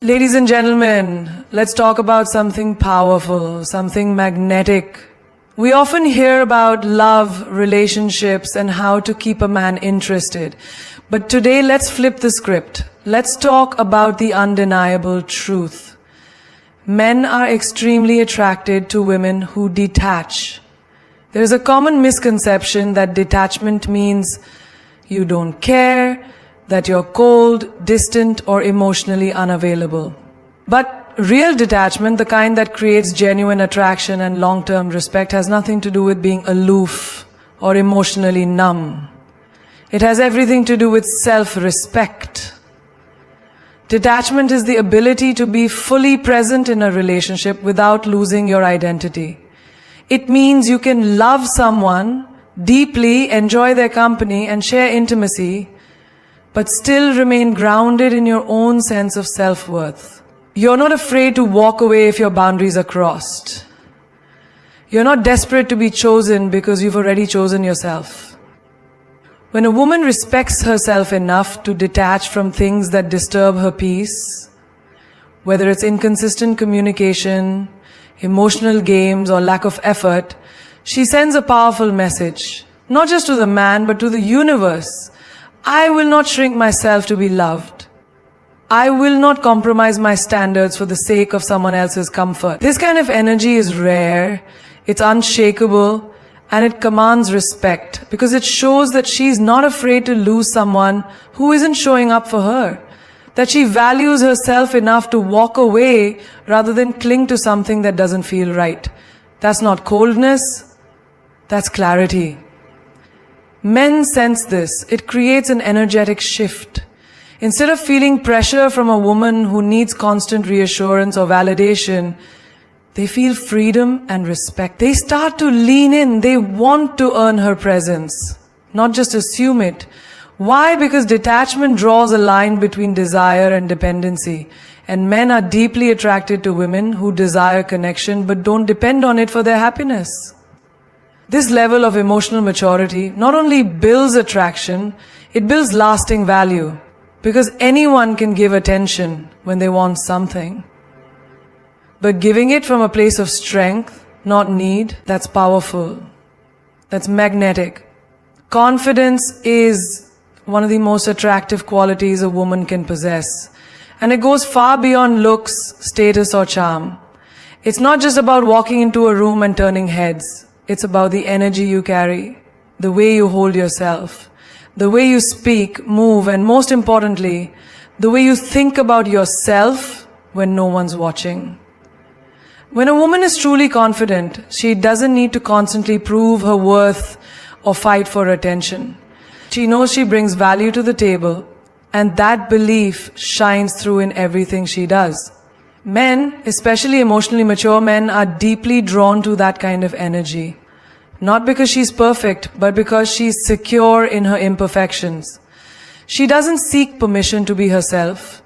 Ladies and gentlemen, let's talk about something powerful, something magnetic. We often hear about love, relationships, and how to keep a man interested. But today, let's flip the script. Let's talk about the undeniable truth. Men are extremely attracted to women who detach. There is a common misconception that detachment means you don't care, that you're cold, distant, or emotionally unavailable. But real detachment, the kind that creates genuine attraction and long-term respect, has nothing to do with being aloof or emotionally numb. It has everything to do with self-respect. Detachment is the ability to be fully present in a relationship without losing your identity. It means you can love someone deeply, enjoy their company, and share intimacy, but still remain grounded in your own sense of self-worth. You're not afraid to walk away if your boundaries are crossed. You're not desperate to be chosen because you've already chosen yourself. When a woman respects herself enough to detach from things that disturb her peace, whether it's inconsistent communication, emotional games, or lack of effort, she sends a powerful message, not just to the man, but to the universe. I will not shrink myself to be loved. I will not compromise my standards for the sake of someone else's comfort. This kind of energy is rare, it's unshakable, and it commands respect because it shows that she's not afraid to lose someone who isn't showing up for her. That she values herself enough to walk away rather than cling to something that doesn't feel right. That's not coldness, that's clarity. Men sense this. It creates an energetic shift. Instead of feeling pressure from a woman who needs constant reassurance or validation, they feel freedom and respect. They start to lean in. They want to earn her presence, not just assume it. Why? Because detachment draws a line between desire and dependency. And men are deeply attracted to women who desire connection but don't depend on it for their happiness. This level of emotional maturity not only builds attraction, it builds lasting value. Because anyone can give attention when they want something. But giving it from a place of strength, not need, that's powerful. That's magnetic. Confidence is one of the most attractive qualities a woman can possess. And it goes far beyond looks, status, or charm. It's not just about walking into a room and turning heads. It's about the energy you carry, the way you hold yourself, the way you speak, move, and most importantly, the way you think about yourself when no one's watching. When a woman is truly confident, she doesn't need to constantly prove her worth or fight for attention. She knows she brings value to the table, and that belief shines through in everything she does. Men, especially emotionally mature men, are deeply drawn to that kind of energy. Not because she's perfect, but because she's secure in her imperfections. She doesn't seek permission to be herself.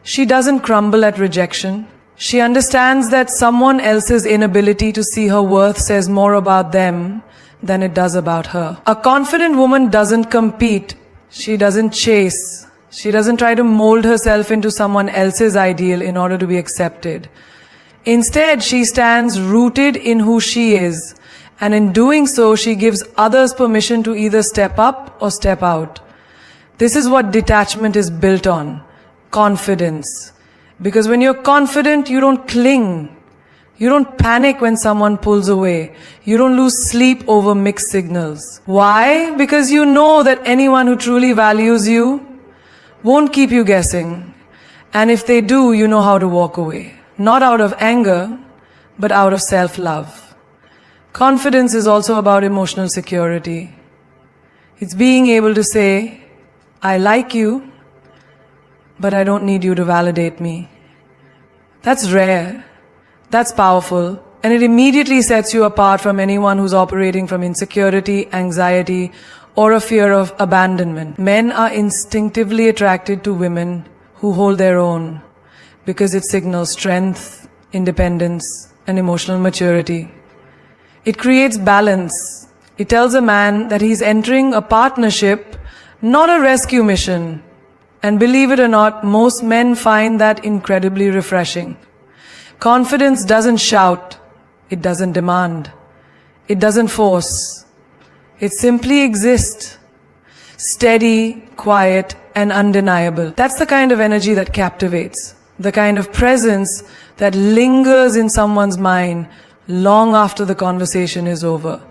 She doesn't crumble at rejection. She understands that someone else's inability to see her worth says more about them than it does about her. A confident woman doesn't compete. She doesn't chase. She doesn't try to mold herself into someone else's ideal in order to be accepted. Instead, she stands rooted in who she is, and in doing so, she gives others permission to either step up or step out. This is what detachment is built on, confidence. Because when you're confident, you don't cling. You don't panic when someone pulls away. You don't lose sleep over mixed signals. Why? Because you know that anyone who truly values you won't keep you guessing. And if they do, you know how to walk away. Not out of anger, but out of self-love. Confidence is also about emotional security. It's being able to say, I like you, but I don't need you to validate me. That's rare. That's powerful. And it immediately sets you apart from anyone who's operating from insecurity, anxiety, or a fear of abandonment. Men are instinctively attracted to women who hold their own because it signals strength, independence, and emotional maturity. It creates balance. It tells a man that he's entering a partnership, not a rescue mission. And believe it or not, most men find that incredibly refreshing. Confidence doesn't shout. It doesn't demand. It doesn't force. It simply exists. Steady, quiet, and undeniable. That's the kind of energy that captivates. The kind of presence that lingers in someone's mind long after the conversation is over.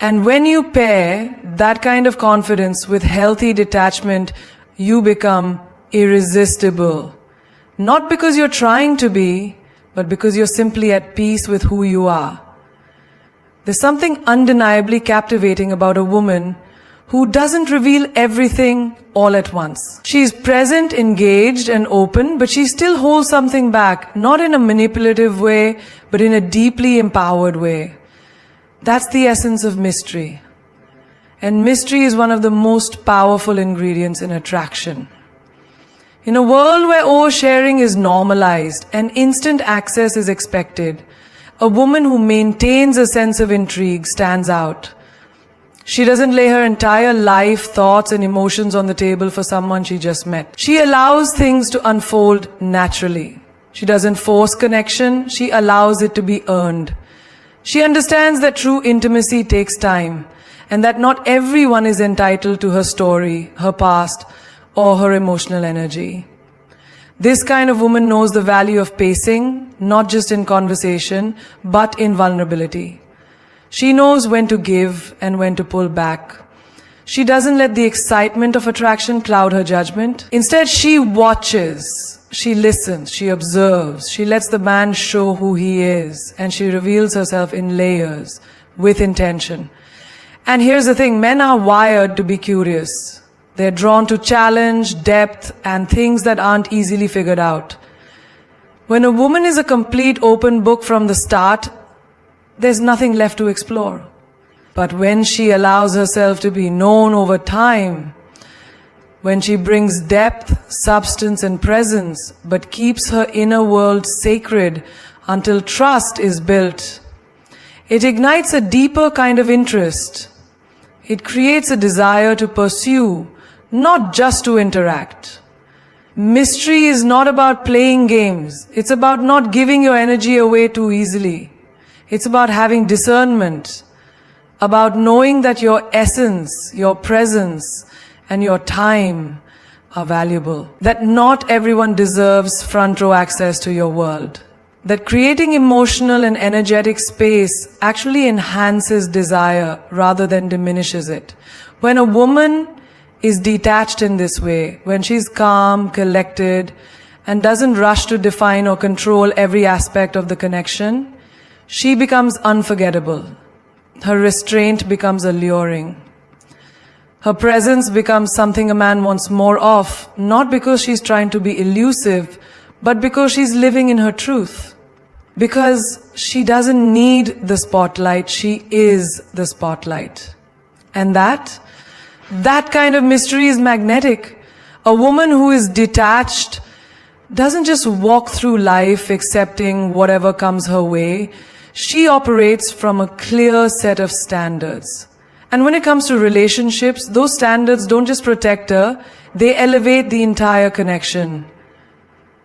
And when you pair that kind of confidence with healthy detachment, you become irresistible. Not because you're trying to be, but because you're simply at peace with who you are. There's something undeniably captivating about a woman who doesn't reveal everything all at once. She's present, engaged, and open, but she still holds something back, not in a manipulative way, but in a deeply empowered way. That's the essence of mystery. And mystery is one of the most powerful ingredients in attraction. In a world where oversharing is normalized and instant access is expected, a woman who maintains a sense of intrigue stands out. She doesn't lay her entire life, thoughts, and emotions on the table for someone she just met. She allows things to unfold naturally. She doesn't force connection, she allows it to be earned. She understands that true intimacy takes time, and that not everyone is entitled to her story, her past, or her emotional energy. This kind of woman knows the value of pacing, not just in conversation, but in vulnerability. She knows when to give and when to pull back. She doesn't let the excitement of attraction cloud her judgment. Instead, she watches, she listens, she observes, she lets the man show who he is, and she reveals herself in layers, with intention. And here's the thing, men are wired to be curious. They're drawn to challenge, depth, and things that aren't easily figured out. When a woman is a complete open book from the start, there's nothing left to explore. But when she allows herself to be known over time, when she brings depth, substance, and presence, but keeps her inner world sacred until trust is built, it ignites a deeper kind of interest. It creates a desire to pursue, not just to interact. Mystery is not about playing games. It's about not giving your energy away too easily. It's about having discernment, about knowing that your essence, your presence, and your time are valuable. That not everyone deserves front row access to your world. That creating emotional and energetic space actually enhances desire rather than diminishes it. When a woman is detached in this way, when she's calm, collected, and doesn't rush to define or control every aspect of the connection, she becomes unforgettable. Her restraint becomes alluring. Her presence becomes something a man wants more of, not because she's trying to be elusive, but because she's living in her truth. Because she doesn't need the spotlight, she is the spotlight. And that kind of mystery is magnetic. A woman who is detached doesn't just walk through life accepting whatever comes her way. She operates from a clear set of standards. And when it comes to relationships, those standards don't just protect her, they elevate the entire connection.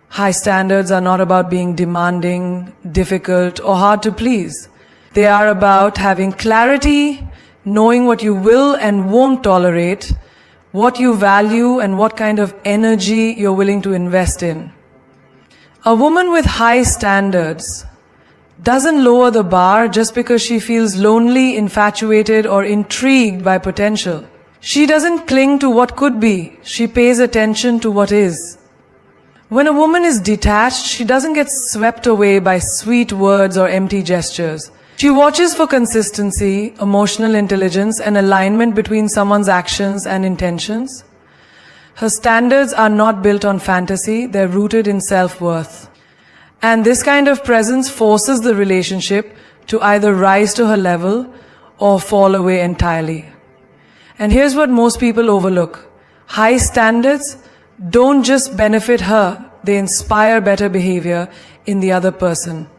High standards are not about being demanding, difficult, or hard to please. They are about having clarity, knowing what you will and won't tolerate, what you value, and what kind of energy you're willing to invest in. A woman with high standards doesn't lower the bar just because she feels lonely, infatuated, or intrigued by potential. She doesn't cling to what could be. She pays attention to what is. When a woman is detached, she doesn't get swept away by sweet words or empty gestures. She watches for consistency, emotional intelligence, and alignment between someone's actions and intentions. Her standards are not built on fantasy, they're rooted in self-worth. And this kind of presence forces the relationship to either rise to her level or fall away entirely. And here's what most people overlook. High standards don't just benefit her, they inspire better behavior in the other person.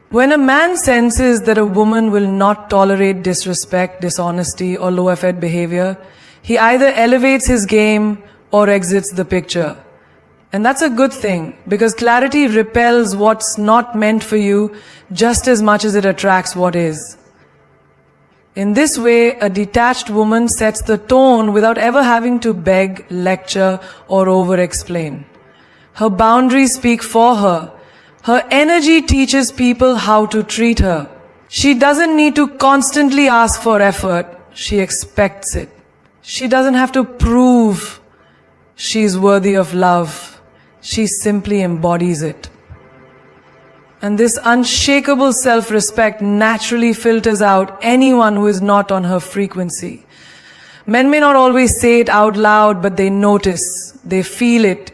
When a man senses that a woman will not tolerate disrespect, dishonesty, or low-effort behavior, he either elevates his game or exits the picture. And that's a good thing, because clarity repels what's not meant for you just as much as it attracts what is. In this way, a detached woman sets the tone without ever having to beg, lecture, or over-explain. Her boundaries speak for her. Her energy teaches people how to treat her. She doesn't need to constantly ask for effort. She expects it. She doesn't have to prove she's worthy of love. She simply embodies it. And this unshakable self-respect naturally filters out anyone who is not on her frequency. Men may not always say it out loud, but they notice, they feel it.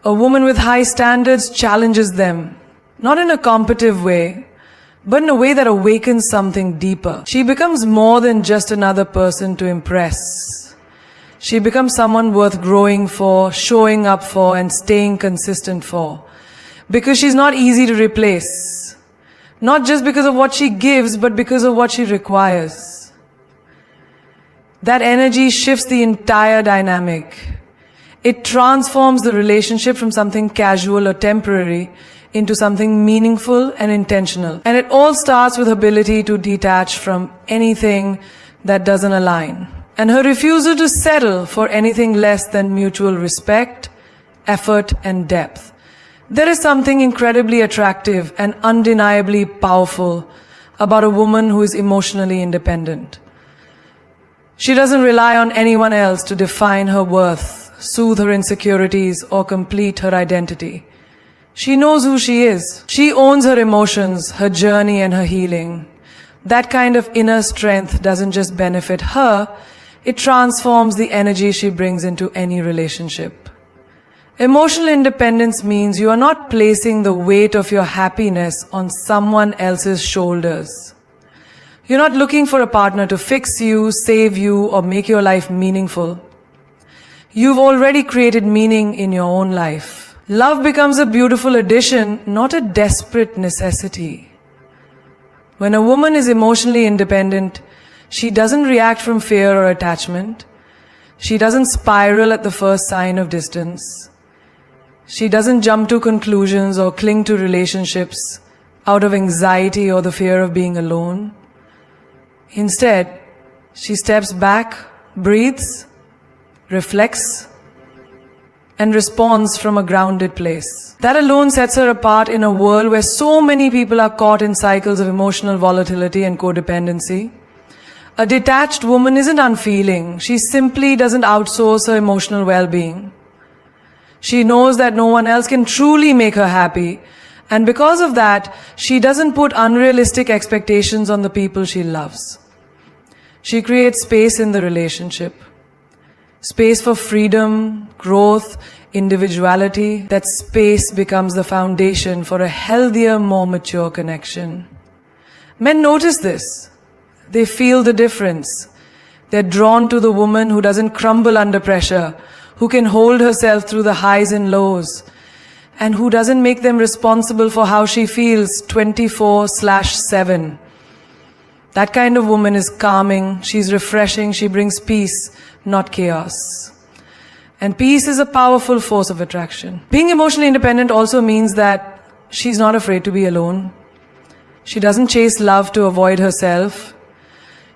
A woman with high standards challenges them, not in a competitive way, but in a way that awakens something deeper. She becomes more than just another person to impress. She becomes someone worth growing for, showing up for, and staying consistent for. Because she's not easy to replace. Not just because of what she gives, but because of what she requires. That energy shifts the entire dynamic. It transforms the relationship from something casual or temporary into something meaningful and intentional. And it all starts with her ability to detach from anything that doesn't align. And her refusal to settle for anything less than mutual respect, effort, and depth. There is something incredibly attractive and undeniably powerful about a woman who is emotionally independent. She doesn't rely on anyone else to define her worth, soothe her insecurities, or complete her identity. She knows who she is. She owns her emotions, her journey, and her healing. That kind of inner strength doesn't just benefit her, it transforms the energy she brings into any relationship. Emotional independence means you are not placing the weight of your happiness on someone else's shoulders. You're not looking for a partner to fix you, save you, or make your life meaningful. You've already created meaning in your own life. Love becomes a beautiful addition, not a desperate necessity. When a woman is emotionally independent, she doesn't react from fear or attachment. She doesn't spiral at the first sign of distance. She doesn't jump to conclusions or cling to relationships out of anxiety or the fear of being alone. Instead, she steps back, breathes, reflects, and responds from a grounded place. That alone sets her apart in a world where so many people are caught in cycles of emotional volatility and codependency. A detached woman isn't unfeeling. She simply doesn't outsource her emotional well-being. She knows that no one else can truly make her happy, and because of that, she doesn't put unrealistic expectations on the people she loves. She creates space in the relationship. Space for freedom, growth, individuality. That space becomes the foundation for a healthier, more mature connection. Men notice this. They feel the difference. They're drawn to the woman who doesn't crumble under pressure, who can hold herself through the highs and lows, and who doesn't make them responsible for how she feels 24/7. That kind of woman is calming, she's refreshing, she brings peace, not chaos. And peace is a powerful force of attraction. Being emotionally independent also means that she's not afraid to be alone. She doesn't chase love to avoid herself.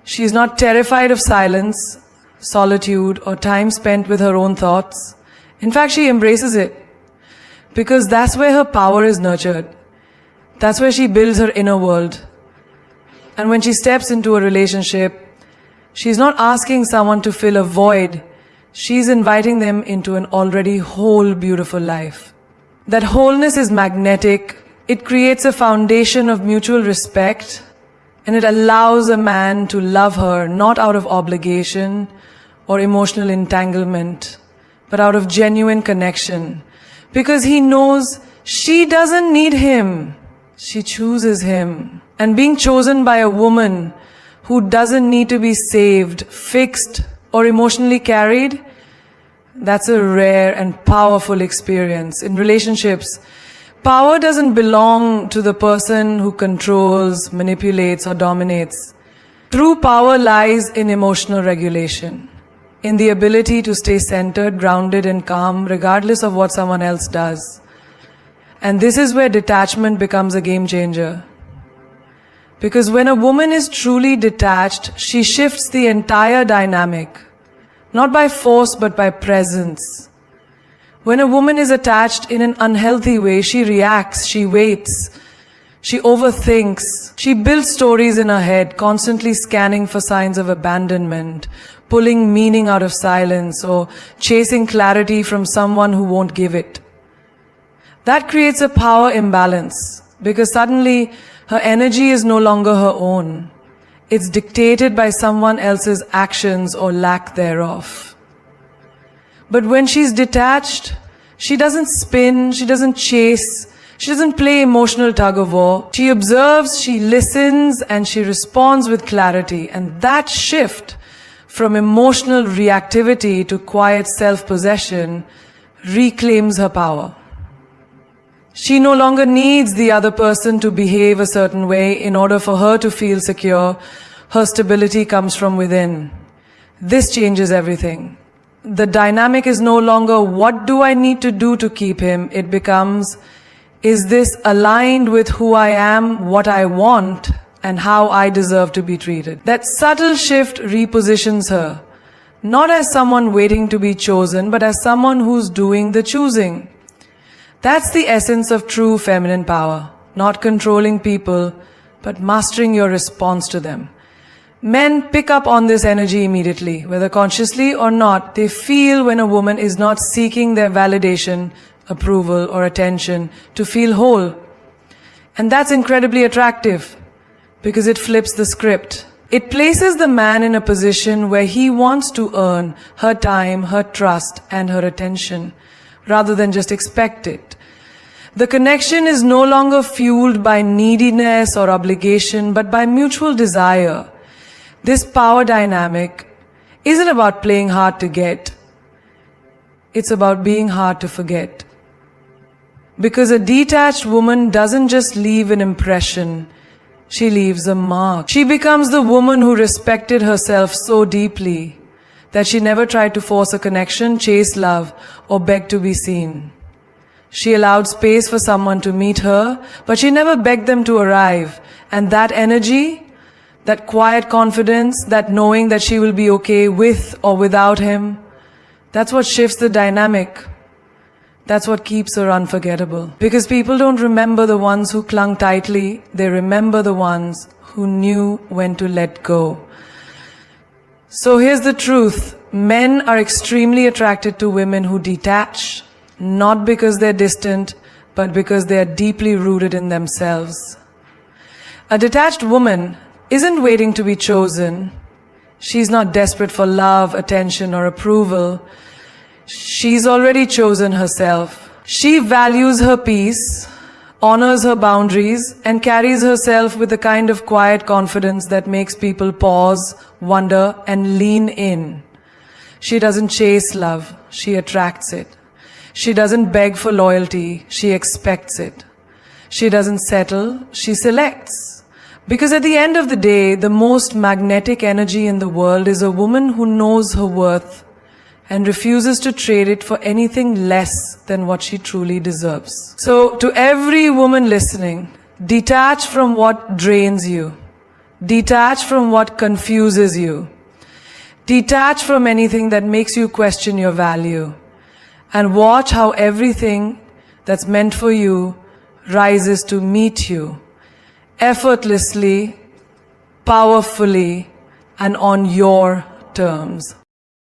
She's not terrified of silence, solitude, or time spent with her own thoughts. In fact, she embraces it. Because that's where her power is nurtured. That's where she builds her inner world. And when she steps into a relationship, she's not asking someone to fill a void. She's inviting them into an already whole, beautiful life. That wholeness is magnetic. It creates a foundation of mutual respect, and it allows a man to love her not out of obligation or emotional entanglement, but out of genuine connection. Because he knows she doesn't need him. She chooses him. And being chosen by a woman who doesn't need to be saved, fixed, or emotionally carried, that's a rare and powerful experience. In relationships, power doesn't belong to the person who controls, manipulates, or dominates. True power lies in emotional regulation. in the ability to stay centered, grounded, and calm, regardless of what someone else does. And this is where detachment becomes a game changer. Because when a woman is truly detached, she shifts the entire dynamic, not by force but by presence. When a woman is attached in an unhealthy way, she reacts, she waits, she overthinks, she builds stories in her head, constantly scanning for signs of abandonment, pulling meaning out of silence, or chasing clarity from someone who won't give it. That creates a power imbalance, because suddenly her energy is no longer her own. It's dictated by someone else's actions or lack thereof. But when she's detached, she doesn't spin, she doesn't chase, she doesn't play emotional tug-of-war. She observes, she listens, and she responds with clarity. And that shift from emotional reactivity to quiet self-possession reclaims her power. She no longer needs the other person to behave a certain way in order for her to feel secure. Her stability comes from within. This changes everything. The dynamic is no longer, what do I need to do to keep him? It becomes, is this aligned with who I am, what I want, and how I deserve to be treated? That subtle shift repositions her, not as someone waiting to be chosen, but as someone who's doing the choosing. That's the essence of true feminine power, not controlling people, but mastering your response to them. Men pick up on this energy immediately, whether consciously or not. They feel when a woman is not seeking their validation, approval, or attention to feel whole. And that's incredibly attractive, because it flips the script. It places the man in a position where he wants to earn her time, her trust, and her attention, rather than just expect it. The connection is no longer fueled by neediness or obligation, but by mutual desire. This power dynamic isn't about playing hard to get. It's about being hard to forget. Because a detached woman doesn't just leave an impression, she leaves a mark. She becomes the woman who respected herself so deeply that she never tried to force a connection, chase love, or beg to be seen. She allowed space for someone to meet her, but she never begged them to arrive. And that energy, that quiet confidence, that knowing that she will be okay with or without him, that's what shifts the dynamic. That's what keeps her unforgettable. Because people don't remember the ones who clung tightly, they remember the ones who knew when to let go. So here's the truth. Men are extremely attracted to women who detach, not because they're distant, but because they are deeply rooted in themselves. A detached woman isn't waiting to be chosen. She's not desperate for love, attention, or approval. She's already chosen herself. She values her peace, honors her boundaries, and carries herself with a kind of quiet confidence that makes people pause, wonder, and lean in. She doesn't chase love, she attracts it. She doesn't beg for loyalty, she expects it. She doesn't settle, she selects. Because at the end of the day, the most magnetic energy in the world is a woman who knows her worth and refuses to trade it for anything less than what she truly deserves. So, to every woman listening, detach from what drains you. Detach from what confuses you. Detach from anything that makes you question your value. And watch how everything that's meant for you rises to meet you. Effortlessly, powerfully, and on your terms.